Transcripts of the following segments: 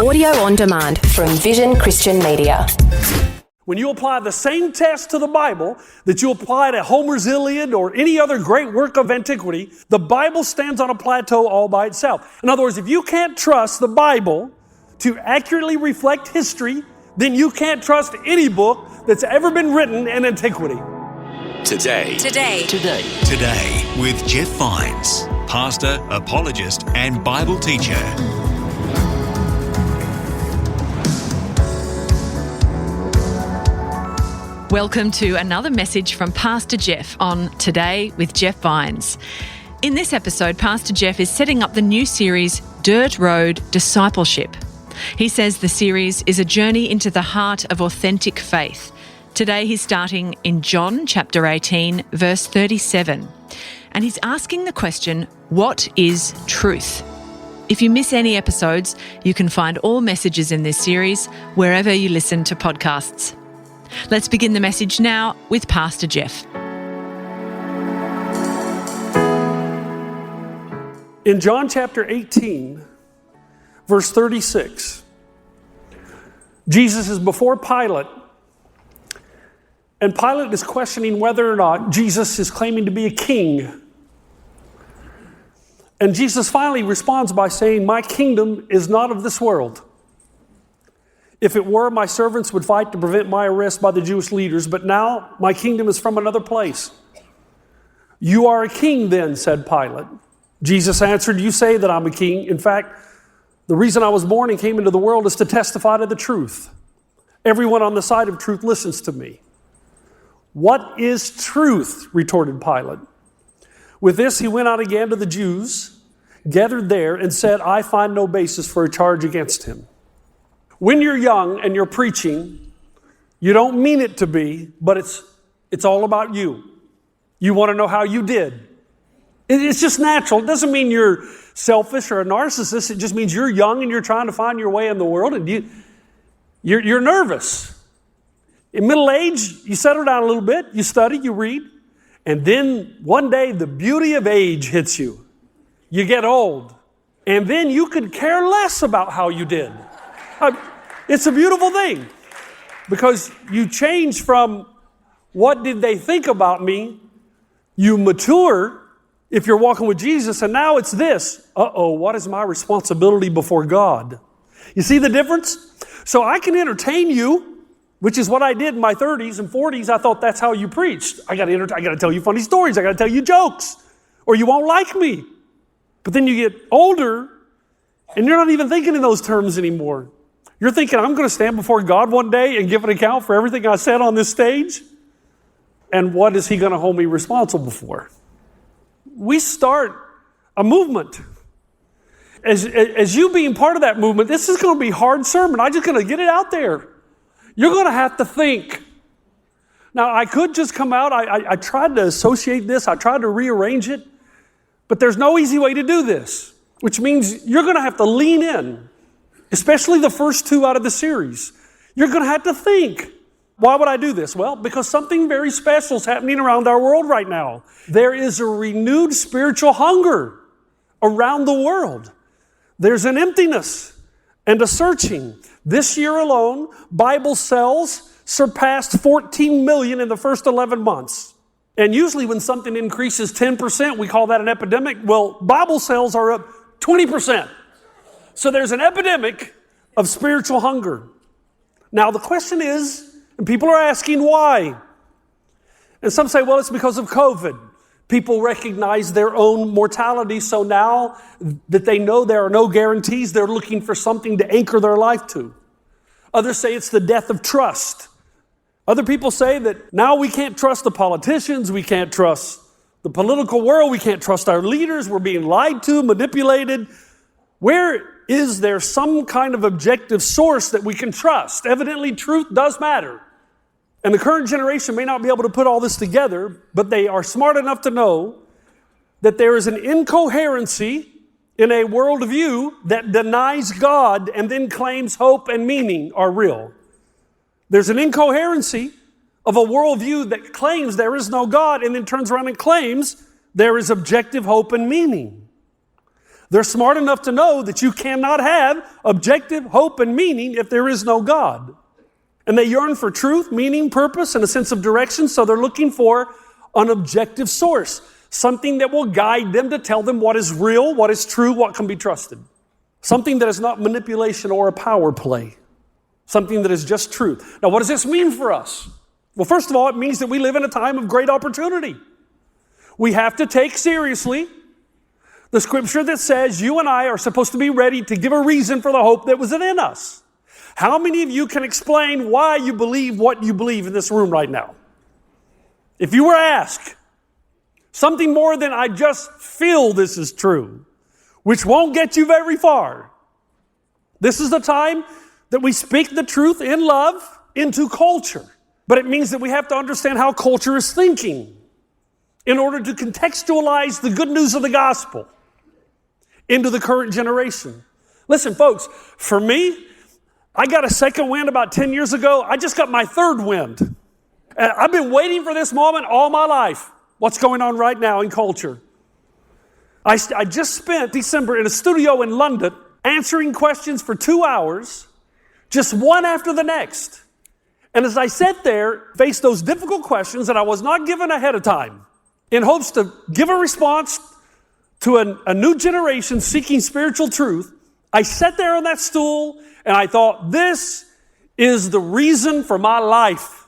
Audio on demand from Vision Christian Media. When you apply the same test to the Bible that you apply to Homer's Iliad or any other great work of antiquity, the Bible stands on a plateau all by itself. In other words, if you can't trust the Bible to accurately reflect history, then you can't trust any book that's ever been written in antiquity. Today with Jeff Vines, pastor, apologist, and Bible teacher. Welcome to another message from Pastor Jeff on Today with Jeff Vines. In this episode, Pastor Jeff is setting up the new series, Dirt Road Discipleship. He says the series is a journey into the heart of authentic faith. Today he's starting in John chapter 18, verse 37. And he's asking the question, what is truth? If you miss any episodes, you can find all messages in this series wherever you listen to podcasts. Let's begin the message now with Pastor Jeff. In John chapter 18, verse 36, Jesus is before Pilate, and Pilate is questioning whether or not Jesus is claiming to be a king. And Jesus finally responds by saying, "My kingdom is not of this world. If it were, my servants would fight to prevent my arrest by the Jewish leaders, but now my kingdom is from another place." "You are a king then," said Pilate. Jesus answered, "You say that I'm a king. In fact, the reason I was born and came into the world is to testify to the truth. Everyone on the side of truth listens to me." "What is truth?" retorted Pilate. With this, he went out again to the Jews, gathered there, and said, "I find no basis for a charge against him." When you're young and you're preaching, you don't mean it to be, but it's all about you. You want to know how you did. It's just natural. It doesn't mean you're selfish or a narcissist. It just means you're young and you're trying to find your way in the world, and you're nervous. In middle age, you settle down a little bit, you study, you read, and then one day the beauty of age hits you. You get old, and then you could care less about how you did. It's a beautiful thing, because you change from what did they think about me, you mature if you're walking with Jesus, and now it's this, what is my responsibility before God? You see the difference? So I can entertain you, which is what I did in my 30s and 40s. I thought that's how you preached. I got to tell you funny stories. I got to tell you jokes, or you won't like me. But then you get older, and you're not even thinking in those terms anymore. You're thinking, I'm going to stand before God one day and give an account for everything I said on this stage. And what is he going to hold me responsible for? We start a movement. As you being part of that movement, this is going to be a hard sermon. I'm just going to get it out there. You're going to have to think. Now, I could just come out. I tried to associate this. I tried to rearrange it. But there's no easy way to do this, which means you're going to have to lean in. Especially the first two out of the series. You're going to have to think. Why would I do this? Well, because something very special is happening around our world right now. There is a renewed spiritual hunger around the world. There's an emptiness and a searching. This year alone, Bible sales surpassed 14 million in the first 11 months. And usually when something increases 10%, we call that an epidemic. Well, Bible sales are up 20%. So there's an epidemic of spiritual hunger. Now the question is, and people are asking why. And some say, well, it's because of COVID. People recognize their own mortality, so now that they know there are no guarantees, they're looking for something to anchor their life to. Others say it's the death of trust. Other people say that now we can't trust the politicians, we can't trust the political world, we can't trust our leaders, we're being lied to, manipulated. Where is there some kind of objective source that we can trust? Evidently, truth does matter. And the current generation may not be able to put all this together, but they are smart enough to know that there is an incoherency in a worldview that denies God and then claims hope and meaning are real. There's an incoherency of a worldview that claims there is no God and then turns around and claims there is objective hope and meaning. They're smart enough to know that you cannot have objective hope and meaning if there is no God. And they yearn for truth, meaning, purpose, and a sense of direction, so they're looking for an objective source, something that will guide them to tell them what is real, what is true, what can be trusted. Something that is not manipulation or a power play. Something that is just truth. Now, what does this mean for us? Well, first of all, it means that we live in a time of great opportunity. We have to take seriously the scripture that says you and I are supposed to be ready to give a reason for the hope that was in us. How many of you can explain why you believe what you believe in this room right now? If you were asked something more than I just feel this is true, which won't get you very far. This is the time that we speak the truth in love into culture. But it means that we have to understand how culture is thinking in order to contextualize the good news of the gospel into the current generation. Listen, folks, for me, I got a second wind about 10 years ago. I just got my third wind. And I've been waiting for this moment all my life. What's going on right now in culture? I just spent December in a studio in London answering questions for 2 hours, just one after the next. And as I sat there, faced those difficult questions that I was not given ahead of time, in hopes to give a response to a new generation seeking spiritual truth, I sat there on that stool and I thought, this is the reason for my life.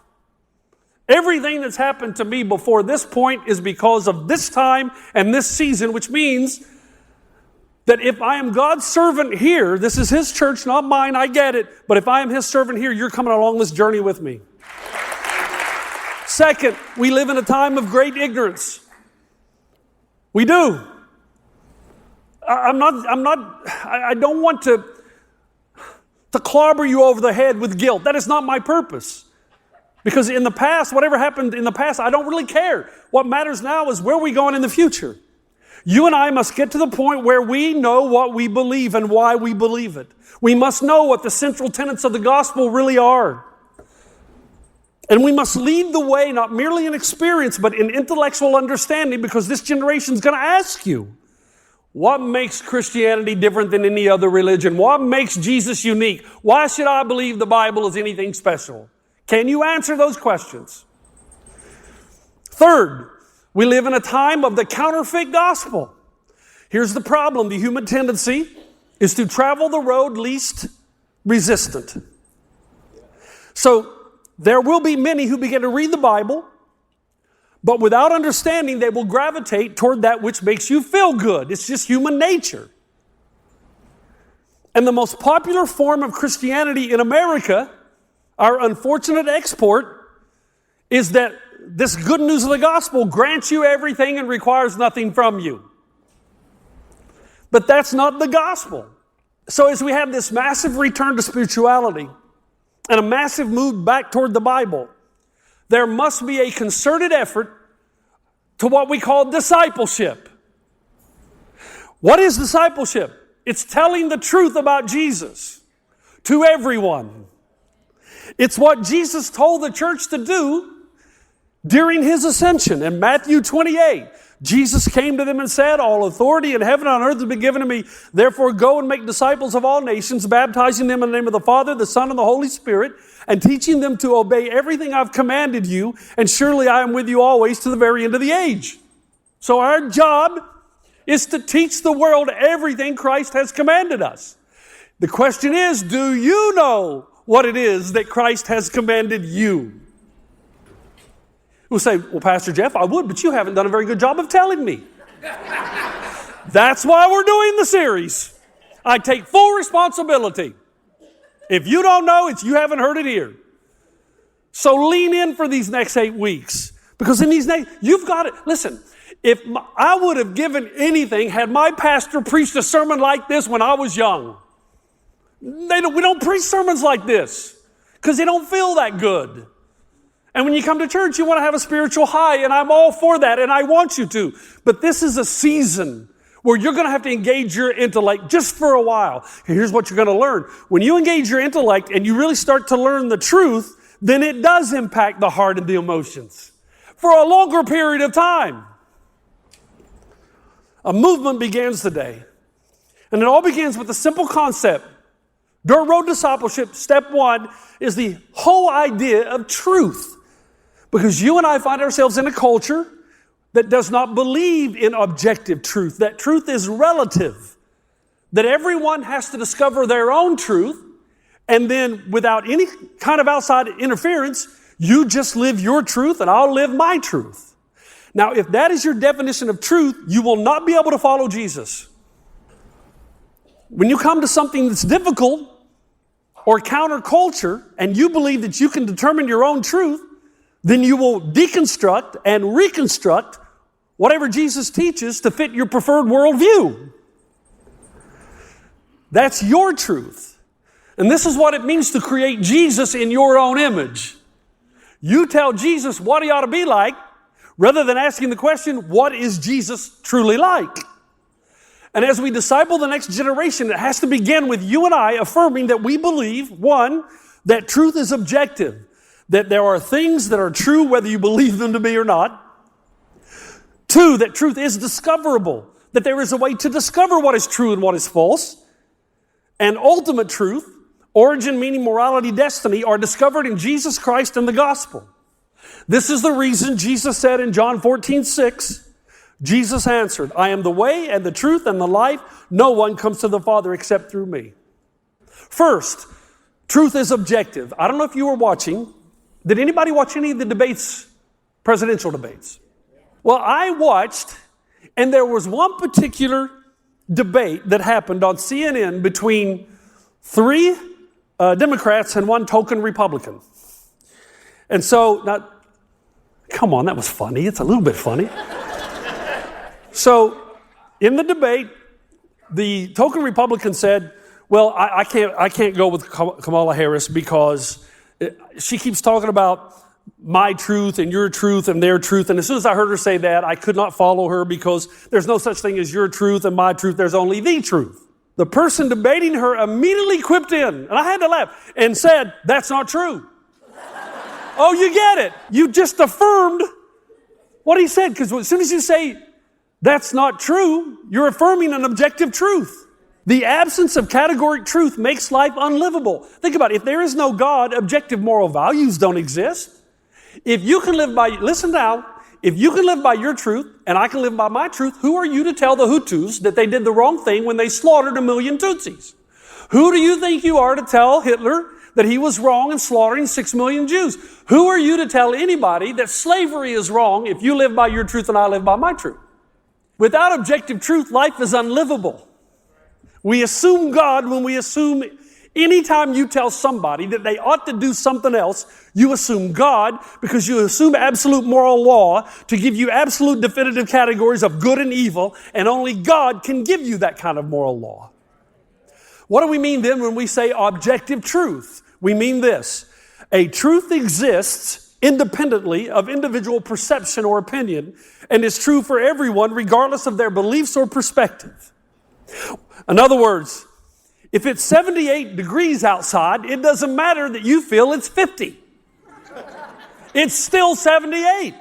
Everything that's happened to me before this point is because of this time and this season, which means that if I am God's servant here, this is His church, not mine, I get it, but if I am His servant here, you're coming along this journey with me. Second, we live in a time of great ignorance. We do. I don't want to clobber you over the head with guilt. That is not my purpose. Because in the past, whatever happened in the past, I don't really care. What matters now is where we're going in the future. You and I must get to the point where we know what we believe and why we believe it. We must know what the central tenets of the gospel really are. And we must lead the way, not merely in experience, but in intellectual understanding, because this generation is going to ask you, what makes Christianity different than any other religion? What makes Jesus unique? Why should I believe the Bible is anything special? Can you answer those questions? Third, we live in a time of the counterfeit gospel. Here's the problem. The human tendency is to travel the road least resistant. So there will be many who begin to read the Bible, but without understanding, they will gravitate toward that which makes you feel good. It's just human nature. And the most popular form of Christianity in America, our unfortunate export, is that this good news of the gospel grants you everything and requires nothing from you. But that's not the gospel. So as we have this massive return to spirituality and a massive move back toward the Bible, there must be a concerted effort to what we call discipleship. What is discipleship? It's telling the truth about Jesus to everyone. It's what Jesus told the church to do during His ascension. In Matthew 28, Jesus came to them and said, all authority in heaven and on earth has been given to me. Therefore go and make disciples of all nations, baptizing them in the name of the Father, the Son, and the Holy Spirit, and teaching them to obey everything I've commanded you. And surely I am with you always to the very end of the age. So our job is to teach the world everything Christ has commanded us. The question is, do you know what it is that Christ has commanded you? We'll say, well, Pastor Jeff, I would, but you haven't done a very good job of telling me. That's why we're doing the series. I take full responsibility. If you don't know it, you haven't heard it here. So lean in for these next 8 weeks. Because in these next, you've got it. Listen, if I would have given anything had my pastor preached a sermon like this when I was young. We don't preach sermons like this because they don't feel that good. And when you come to church, you want to have a spiritual high, and I'm all for that, and I want you to. But this is a season where you're going to have to engage your intellect just for a while. Here's what you're going to learn. When you engage your intellect and you really start to learn the truth, then it does impact the heart and the emotions for a longer period of time. A movement begins today And it all begins with a simple concept. Dirt road discipleship, step one, is the whole idea of truth. Because you and I find ourselves in a culture that does not believe in objective truth, that truth is relative, that everyone has to discover their own truth, and then without any kind of outside interference, you just live your truth and I'll live my truth. Now, if that is your definition of truth, you will not be able to follow Jesus. When you come to something that's difficult or counterculture and you believe that you can determine your own truth, then you will deconstruct and reconstruct whatever Jesus teaches to fit your preferred worldview. That's your truth. And this is what it means to create Jesus in your own image. You tell Jesus what he ought to be like, rather than asking the question, what is Jesus truly like? And as we disciple the next generation, it has to begin with you and I affirming that we believe, one, that truth is objective, that there are things that are true whether you believe them to be or not. Two, that truth is discoverable, that there is a way to discover what is true and what is false. And ultimate truth, origin, meaning, morality, destiny, are discovered in Jesus Christ and the gospel. This is the reason Jesus said in John 14:6, Jesus answered, I am the way and the truth and the life. No one comes to the Father except through me. First, truth is objective. I don't know if you were watching. Did anybody watch any of the debates, presidential debates? Well, I watched, and there was one particular debate that happened on CNN between three Democrats and one token Republican. And so, now, come on, that was funny. It's a little bit funny. So, in the debate, the token Republican said, well, I can't go with Kamala Harris because she keeps talking about my truth and your truth and their truth. And as soon as I heard her say that, I could not follow her because there's no such thing as your truth and my truth. There's only the truth. The person debating her immediately quipped in, and I had to laugh, and said, that's not true. Oh, you get it. You just affirmed what he said, because as soon as you say that's not true, you're affirming an objective truth. The absence of categoric truth makes life unlivable. Think about it. If there is no God, objective moral values don't exist. If you can live by, listen now, if you can live by your truth and I can live by my truth, who are you to tell the Hutus that they did the wrong thing when they slaughtered 1 million Tutsis? Who do you think you are to tell Hitler that he was wrong in slaughtering 6 million Jews? Who are you to tell anybody that slavery is wrong if you live by your truth and I live by my truth? Without objective truth, life is unlivable. We assume God when we assume anytime you tell somebody that they ought to do something else, you assume God because you assume absolute moral law to give you absolute definitive categories of good and evil, and only God can give you that kind of moral law. What do we mean then when we say objective truth? We mean this: a truth exists independently of individual perception or opinion and is true for everyone regardless of their beliefs or perspective. In other words, if it's 78 degrees outside, it doesn't matter that you feel it's 50. It's still 78.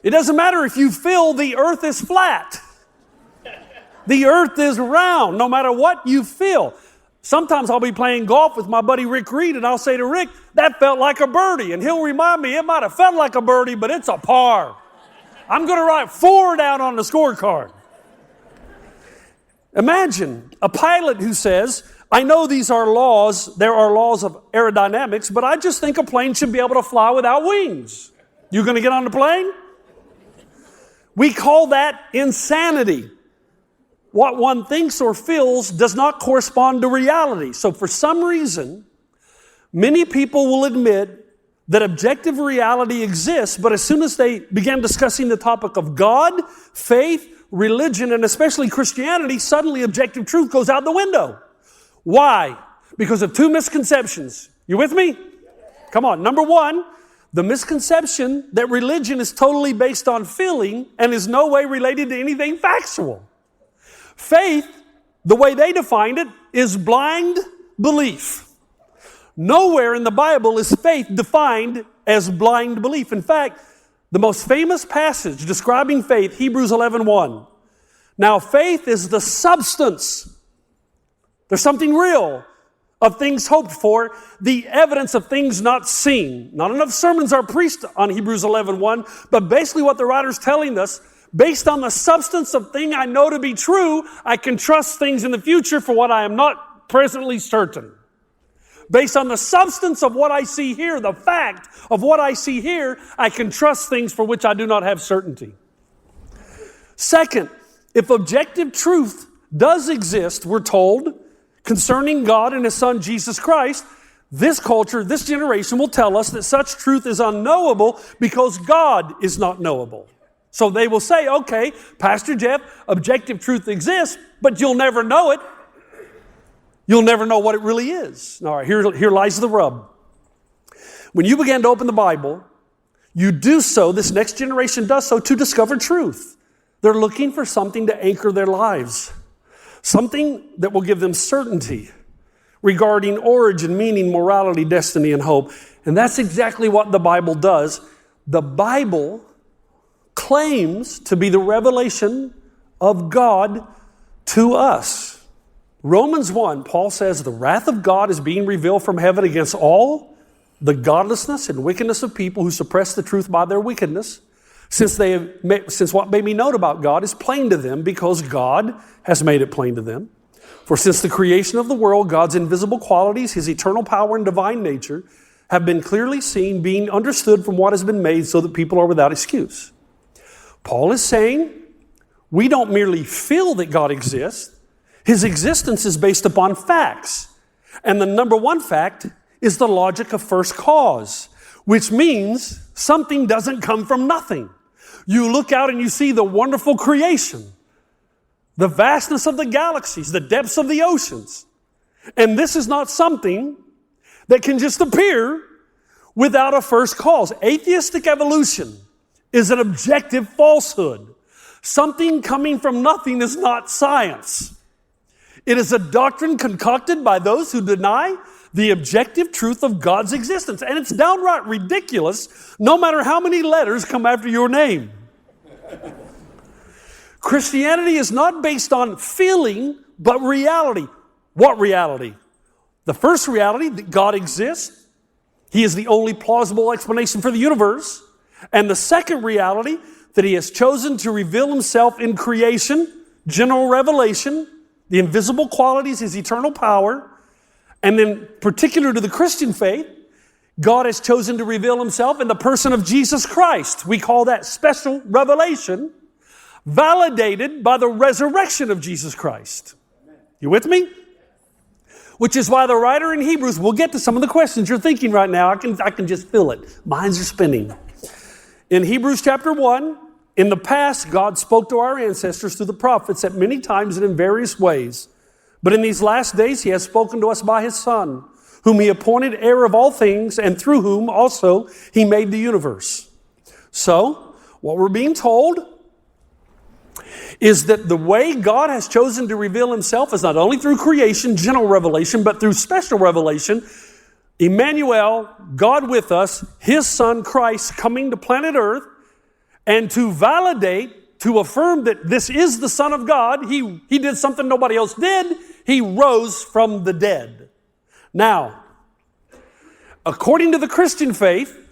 It doesn't matter if you feel the earth is flat. The earth is round, no matter what you feel. Sometimes I'll be playing golf with my buddy Rick Reed, and I'll say to Rick, that felt like a birdie. And he'll remind me, it might have felt like a birdie, but it's a par. I'm going to write 4 down on the scorecard. Imagine a pilot who says, I know these are laws, there are laws of aerodynamics, but I just think a plane should be able to fly without wings. You going to get on the plane? We call that insanity. What one thinks or feels does not correspond to reality. So for some reason, many people will admit that objective reality exists, but as soon as they begin discussing the topic of God, faith, religion, and especially Christianity, suddenly objective truth goes out the window. Why? Because of 2 misconceptions. You with me? Come on. Number 1, the misconception that religion is totally based on feeling and is no way related to anything factual. Faith, the way they defined it, is blind belief. Nowhere in the Bible is faith defined as blind belief. In fact, the most famous passage describing faith, Hebrews 11:1. Now, faith is the substance. There's something real of things hoped for, the evidence of things not seen. Not enough sermons are preached on Hebrews 11:1, but basically what the writer's telling us, based on the substance of thing I know to be true, I can trust things in the future for what I am not presently certain. Based on the substance of what I see here, the fact of what I see here, I can trust things for which I do not have certainty. Second, if objective truth does exist, we're told, concerning God and His Son, Jesus Christ, this culture, this generation will tell us that such truth is unknowable because God is not knowable. So they will say, okay, Pastor Jeff, objective truth exists, but you'll never know it. You'll never know what it really is. All right, here lies the rub. When you begin to open the Bible, you do so, this next generation does so, to discover truth. They're looking for something to anchor their lives. Something that will give them certainty regarding origin, meaning, morality, destiny, and hope. And that's exactly what the Bible does. The Bible claims to be the revelation of God to us. Romans 1, Paul says, the wrath of God is being revealed from heaven against all the godlessness and wickedness of people who suppress the truth by their wickedness, since what may be known about God is plain to them, because God has made it plain to them. For since the creation of the world, God's invisible qualities, His eternal power and divine nature, have been clearly seen, being understood from what has been made, so that people are without excuse. Paul is saying, we don't merely feel that God exists. His existence is based upon facts. And the number one fact is the logic of first cause, which means something doesn't come from nothing. You look out and you see the wonderful creation, the vastness of the galaxies, the depths of the oceans. And this is not something that can just appear without a first cause. Atheistic evolution is an objective falsehood. Something coming from nothing is not science. It is a doctrine concocted by those who deny the objective truth of God's existence. And it's downright ridiculous, no matter how many letters come after your name. Christianity is not based on feeling, but reality. What reality? The first reality, that God exists. He is the only plausible explanation for the universe. And the second reality, that He has chosen to reveal Himself in creation, general revelation, the invisible qualities, His eternal power, and then particular to the Christian faith, God has chosen to reveal Himself in the person of Jesus Christ. We call that special revelation, validated by the resurrection of Jesus Christ. You with me? Which is why the writer in Hebrews, we'll get to some of the questions you're thinking right now. I can just feel it. Minds are spinning. In Hebrews chapter 1, in the past, God spoke to our ancestors through the prophets at many times and in various ways. But in these last days, He has spoken to us by His Son, whom He appointed heir of all things, and through whom also He made the universe. So, what we're being told is that the way God has chosen to reveal Himself is not only through creation, general revelation, but through special revelation. Emmanuel, God with us, His Son Christ coming to planet Earth, and to validate, to affirm that this is the Son of God, He did something nobody else did. He rose from the dead. Now, according to the Christian faith,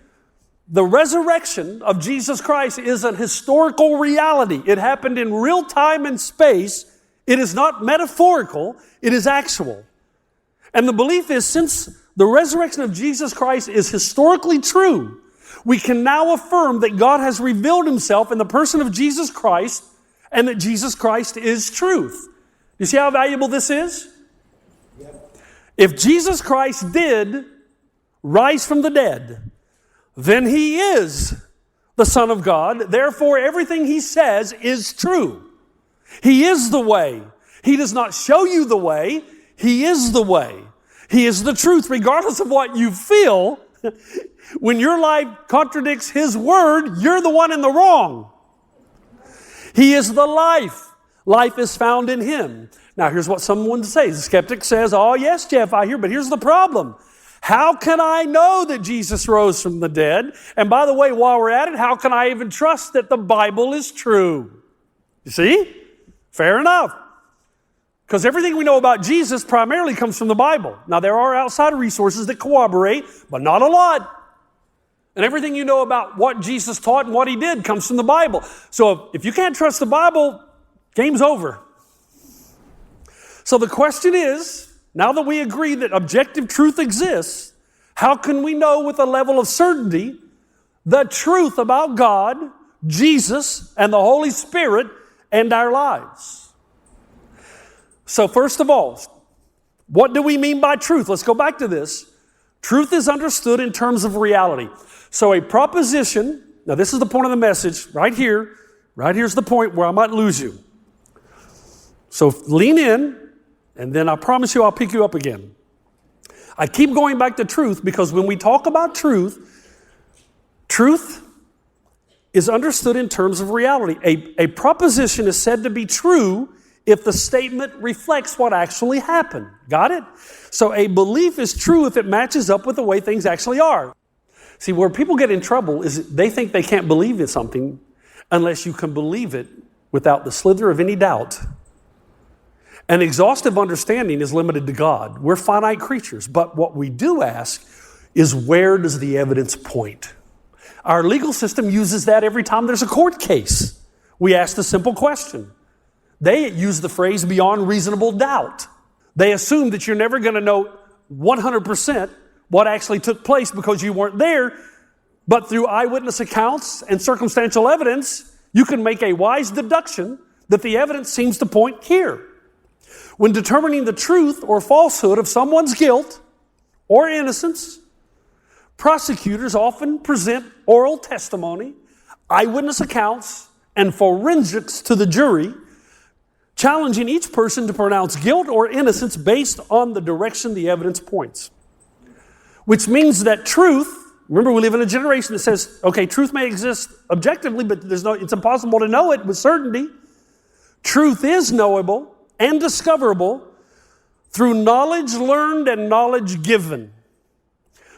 the resurrection of Jesus Christ is an historical reality. It happened in real time and space. It is not metaphorical. It is actual. And the belief is, since the resurrection of Jesus Christ is historically true, we can now affirm that God has revealed Himself in the person of Jesus Christ, and that Jesus Christ is truth. You see how valuable this is? Yep. If Jesus Christ did rise from the dead, then He is the Son of God. Therefore, everything He says is true. He is the way. He does not show you the way. He is the way. He is the truth, regardless of what you feel. When your life contradicts His word, you're the one in the wrong. He is the life. Life is found in Him. Now, here's what someone says. The skeptic says, oh, yes, Jeff, I hear, but here's the problem. How can I know that Jesus rose from the dead? And by the way, while we're at it, how can I even trust that the Bible is true? You see? Fair enough. Because everything we know about Jesus primarily comes from the Bible. Now, there are outside resources that corroborate, but not a lot. And everything you know about what Jesus taught and what he did comes from the Bible. So if you can't trust the Bible, game's over. So the question is, now that we agree that objective truth exists, how can we know with a level of certainty the truth about God, Jesus, and the Holy Spirit and our lives? So first of all, what do we mean by truth? Let's go back to this. Truth is understood in terms of reality. So a proposition, now this is the point of the message, right here's the point where I might lose you. So lean in, and then I promise you I'll pick you up again. I keep going back to truth because when we talk about truth, truth is understood in terms of reality. A proposition is said to be true if the statement reflects what actually happened. Got it? So a belief is true if it matches up with the way things actually are. See, where people get in trouble is they think they can't believe in something unless you can believe it without the slither of any doubt. An exhaustive understanding is limited to God. We're finite creatures, but what we do ask is, where does the evidence point? Our legal system uses that every time there's a court case. We ask the simple question. They use the phrase beyond reasonable doubt. They assume that you're never going to know 100% what actually took place because you weren't there, but through eyewitness accounts and circumstantial evidence, you can make a wise deduction that the evidence seems to point here. When determining the truth or falsehood of someone's guilt or innocence, prosecutors often present oral testimony, eyewitness accounts, and forensics to the jury, challenging each person to pronounce guilt or innocence based on the direction the evidence points. Which means that truth, remember we live in a generation that says, okay, truth may exist objectively, but it's impossible to know it with certainty. Truth is knowable and discoverable through knowledge learned and knowledge given.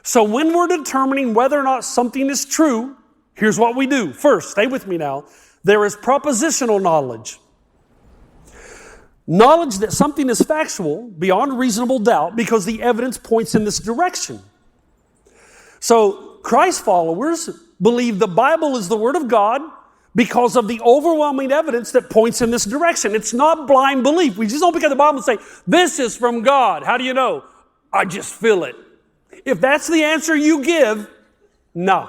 So when we're determining whether or not something is true, here's what we do. First, stay with me now. There is propositional knowledge. Knowledge that something is factual beyond reasonable doubt because the evidence points in this direction. So Christ followers believe the Bible is the Word of God because of the overwhelming evidence that points in this direction. It's not blind belief. We just don't pick up the Bible and say, this is from God. How do you know? I just feel it. If that's the answer you give, no.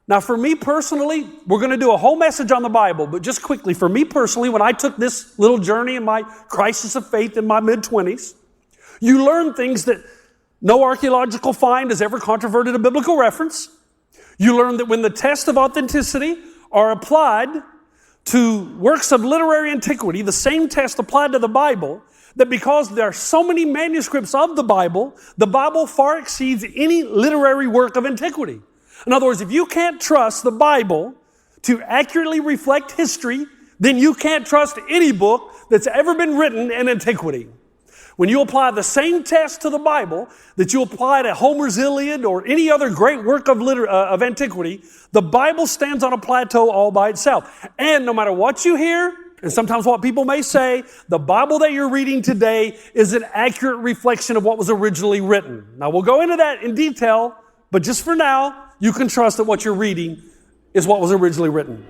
Now, for me personally, we're going to do a whole message on the Bible, but just quickly, for me personally, when I took this little journey in my crisis of faith in my mid-20s, you learn things that no archaeological find has ever controverted a biblical reference. You learn that when the tests of authenticity are applied to works of literary antiquity, the same test applied to the Bible, that because there are so many manuscripts of the Bible far exceeds any literary work of antiquity. In other words, if you can't trust the Bible to accurately reflect history, then you can't trust any book that's ever been written in antiquity. When you apply the same test to the Bible that you apply to Homer's Iliad or any other great work of antiquity, the Bible stands on a plateau all by itself. And no matter what you hear, and sometimes what people may say, the Bible that you're reading today is an accurate reflection of what was originally written. Now, we'll go into that in detail, but just for now, you can trust that what you're reading is what was originally written.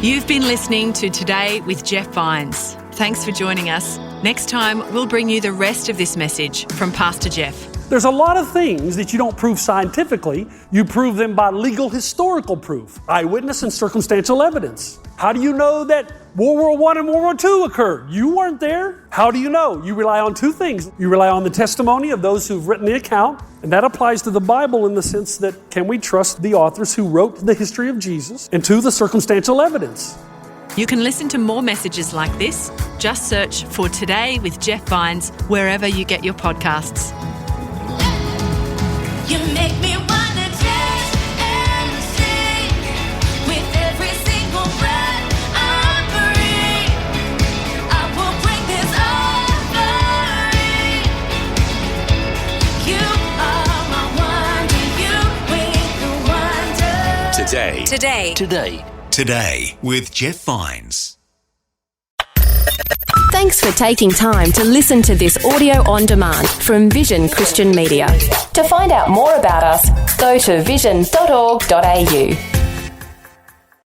You've been listening to Today with Jeff Vines. Thanks for joining us. Next time, we'll bring you the rest of this message from Pastor Jeff. There's a lot of things that you don't prove scientifically. You prove them by legal historical proof, eyewitness and circumstantial evidence. How do you know that World War I and World War II occurred? You weren't there. How do you know? You rely on two things. You rely on the testimony of those who've written the account, and that applies to the Bible in the sense that can we trust the authors who wrote the history of Jesus, and two, the circumstantial evidence. You can listen to more messages like this. Just search for Today with Jeff Vines wherever you get your podcasts. You make me wanna dance and sing with every single breath I breathe. I will bring this offering. You are my wonder. You bring the wonder. Today. Today Today with Jeff Vines. Thanks for taking time to listen to this audio on demand from Vision Christian Media. To find out more about us, go to vision.org.au.